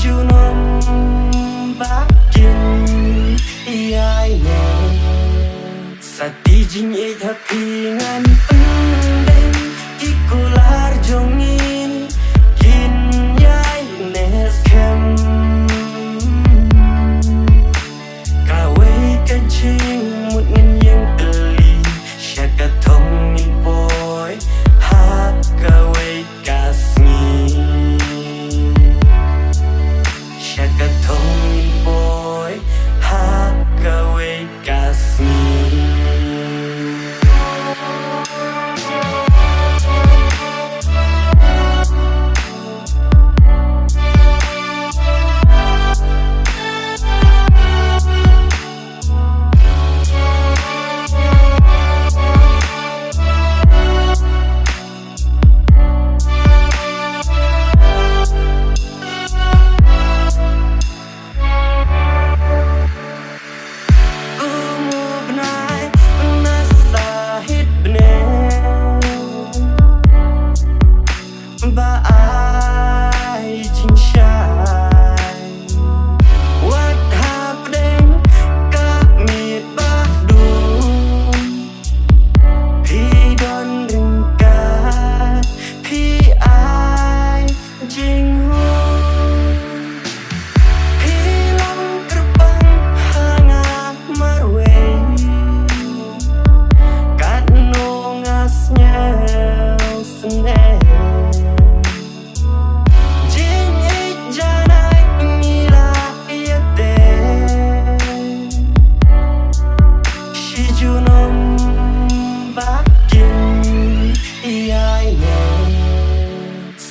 junom bakin iai ne satijing e thapingan pendem ikular jongin kin yai nes kem kawai kajing mut ngin yang teli syaka thongin boy ha kawai kasngi syaka thongin boy ha kawai kasngi. Ba ai chinh shai what happening ka mit ba du pi don ring ka pi ai jing hu pi long terbang hanga marwe kat no ngasnya sene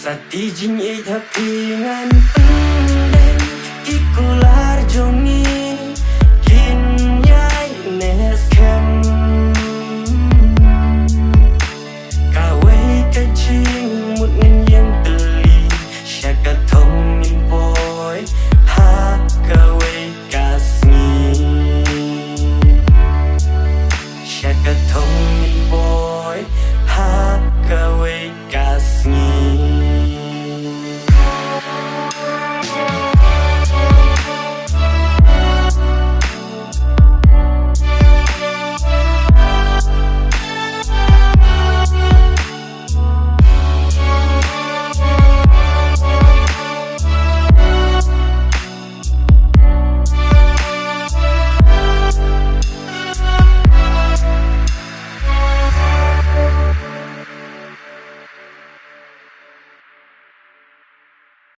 satijing e thapingan